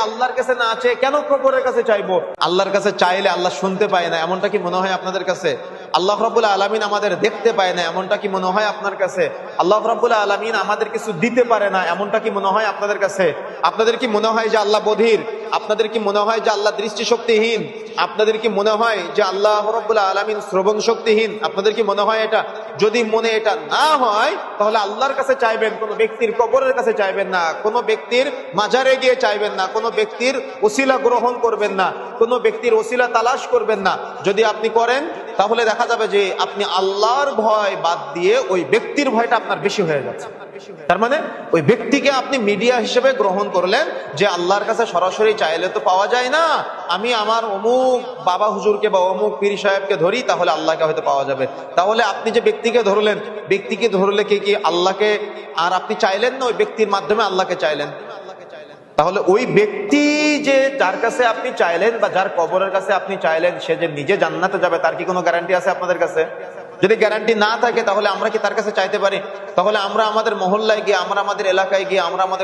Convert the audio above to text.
আল্লাহর কাছে না চেয়ে কেন কবরের কাছে চাইবো? আল্লাহর কাছে চাইলে আল্লাহ শুনতে পায় না, এমনটা কি মনে হয় আপনাদের কাছে? আল্লাহ রাব্বুল আলামিন আমাদের দেখতে পায় না, এমনটা কি মনে হয় আপনার কাছে? আল্লাহ রাব্বুল আলামিন আমাদের কিছু দিতে পারে না, এমনটা কি মনে হয় আপনাদের কাছে? আপনাদের কি মনে হয় যে আল্লাহ বধির? আপনাদের কি মনে হয় যে আল্লাহ দৃষ্টিশক্তিহীন? আপনাদের কি মনে হয় যে আল্লাহ রাব্বুল আলামিন শ্রবণ শক্তিহীন? আপনাদের কি মনে হয় এটা? যদি মনে এটা না হয়, তাহলে আল্লাহর কাছে চাইবেন, কোনো ব্যক্তির কবরের কাছে চাইবেন না, কোনো ব্যক্তির মাজারে গিয়ে চাইবেন না, কোনো ব্যক্তির ওসিলা গ্রহণ করবেন না, কোনো ব্যক্তির ওসিলা তালাশ করবেন না। যদি আপনি করেন, তাহলে দেখা যাবে যে আপনি আল্লাহর ভয় বাদ দিয়ে ওই ব্যক্তির ভয়টা আপনার বেশি হয়ে যাচ্ছে। তার মানে ওই ব্যক্তিকে আপনি মিডিয়া হিসেবে গ্রহণ করলেন, যে আল্লাহর কাছে সরাসরি চাইলে তো পাওয়া যায় না, আমি আমার অমুক বাবা হুজুরকে বা অমুক পীর সাহেবকে ধরি, তাহলে আল্লাহকে হয়তো পাওয়া যাবে। তাহলে আপনি যে ব্যক্তিকে ধরলেন, ব্যক্তিকে ধরলে কি আল্লাহকে আর আপনি চাইলেন না, ওই ব্যক্তির মাধ্যমে আল্লাহকে চাইলেন। তাহলে ওই ব্যক্তি যে যার কাছে আপনি চাইলেন বা যার কবরের কাছে আপনি চাইলেন, সে যে নিজে জান্নাতে যাবে, তার কি কোনো গ্যারান্টি আছে আপনাদের কাছে? যদি গ্যারান্টি না থাকে, তাহলে আমরা কি তার কাছে চাইতে পারি? তাহলে আমরা আমাদের মহল্লায় গিয়ে, আমরা আমাদের এলাকায় গিয়ে, আমরা আমাদের